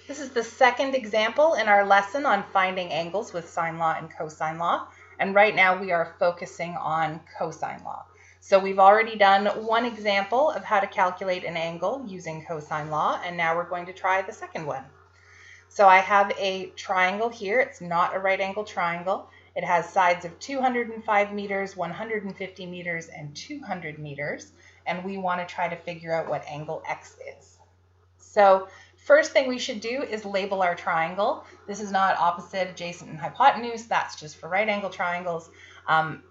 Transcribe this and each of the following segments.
This is the second example in our lesson on finding angles with sine law and cosine law. And right now we are focusing on cosine law. So we've already done one example of how to calculate an angle using cosine law, and now we're going to try the second one. So I have a triangle here. It's not a right angle triangle. It has sides of 205 meters, 150 meters, and 200 meters. And we want to try to figure out what angle X is. So first thing we should do is label our triangle. This is not opposite, adjacent, and hypotenuse. That's just for right angle triangles.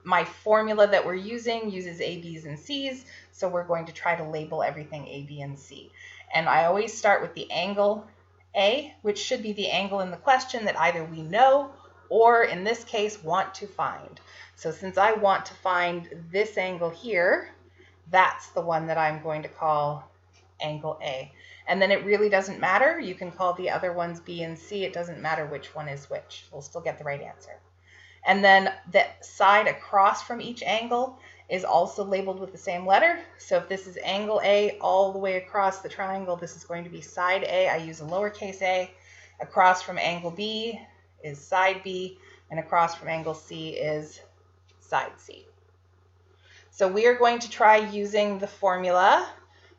My formula that we're using uses A, B's, and C's. So we're going to try to label everything A, B, and C. And I always start with the angle A, which should be the angle in the question that either we know or in this case want to find. So since I want to find this angle here, that's the one that I'm going to call angle A. And then it really doesn't matter. You can call the other ones B and C. It doesn't matter which one is which. We'll still get the right answer. And then the side across from each angle is also labeled with the same letter. So if this is angle A all the way across the triangle, this is going to be side A. I use a lowercase a. Across from angle B is side B, and across from angle C is side C. So we are going to try using the formula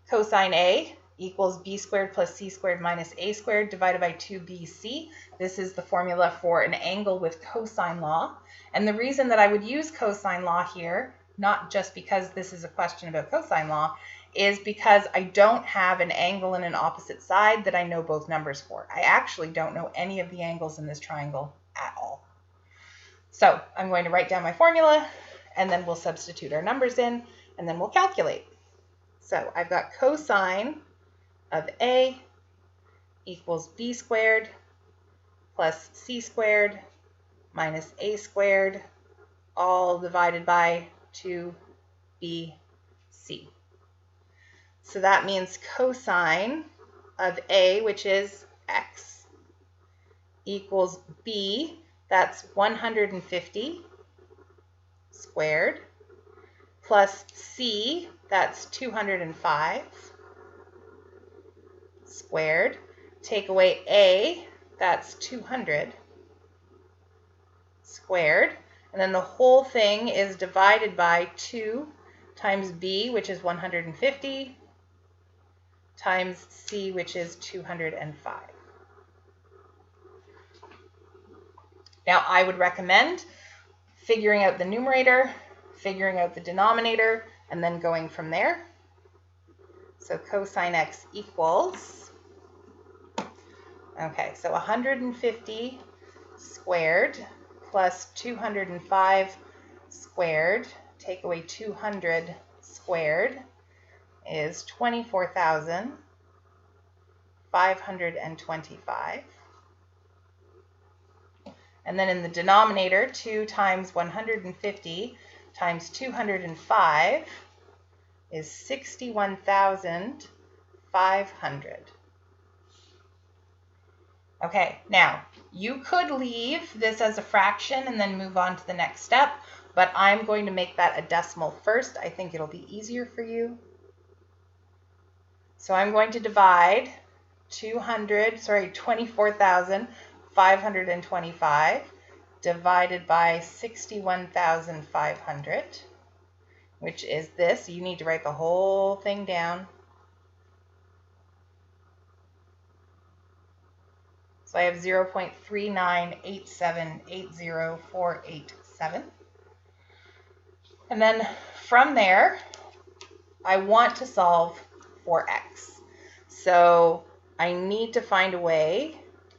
cosine A equals b squared plus c squared minus a squared divided by 2bc. This is the formula for an angle with cosine law. And the reason that I would use cosine law here, not just because this is a question about cosine law, is because I don't have an angle and an opposite side that I know both numbers for. I actually don't know any of the angles in this triangle at all. So I'm going to write down my formula, and then we'll substitute our numbers in, and then we'll calculate. So I've got cosine of A equals b squared plus c squared minus a squared, all divided by 2bc. So that means cosine of A, which is x, equals b, that's 150 squared, plus c, that's 205 squared. Take away a, that's 200 squared. And then the whole thing is divided by 2 times b, which is 150, times c, which is 205. Now, I would recommend figuring out the numerator, figuring out the denominator, and then going from there. So cosine x equals, okay, so 150 squared plus 205 squared, take away 200 squared, is 24,525. And then in the denominator, 2 times 150 times 205 is 61,500. Okay, now you could leave this as a fraction and then move on to the next step, but I'm going to make that a decimal first. I think it'll be easier for you. So I'm going to divide 24,525 divided by 61,500, which is this. You need to write the whole thing down. So I have 0.398780487. And then from there, I want to solve for x. So I need to find a way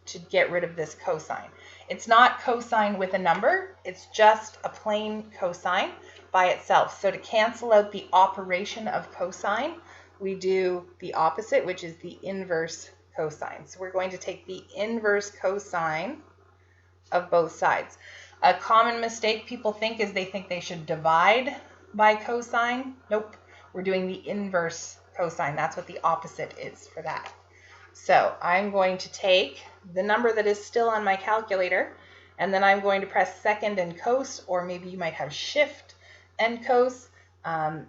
to get rid of this cosine. It's not cosine with a number, it's just a plain cosine by itself. So to cancel out the operation of cosine, we do the opposite, which is the inverse cosine. So we're going to take the inverse cosine of both sides. A common mistake people think is they think they should divide by cosine. Nope, we're doing the inverse cosine. That's what the opposite is for that. So I'm going to take the number that is still on my calculator, and then I'm going to press second and cos, or maybe you might have shift and cos.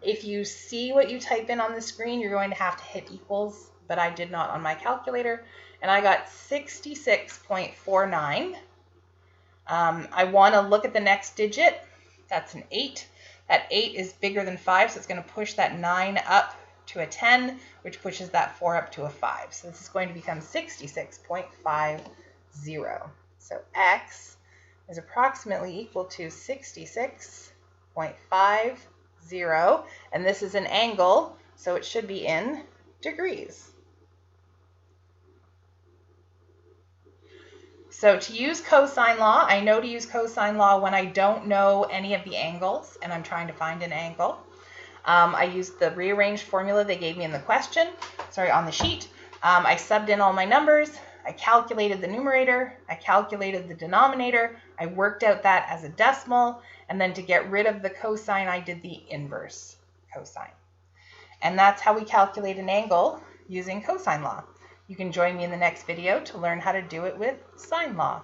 If you see what you type in on the screen, you're going to have to hit equals but I did not on my calculator, and I got 66.49. I want to look at the next digit. That's an 8. That 8 is bigger than 5, so it's going to push that 9 up to a 10, which pushes that 4 up to a 5. So this is going to become 66.50. So x is approximately equal to 66.50, and this is an angle, so it should be in degrees. So to use cosine law, I know to use cosine law when I don't know any of the angles and I'm trying to find an angle. I used the rearranged formula they gave me in the question, on the sheet. I subbed in all my numbers. I calculated the numerator. I calculated the denominator. I worked out that as a decimal. And then to get rid of the cosine, I did the inverse cosine. And that's how we calculate an angle using cosine law. You can join me in the next video to learn how to do it with sine law.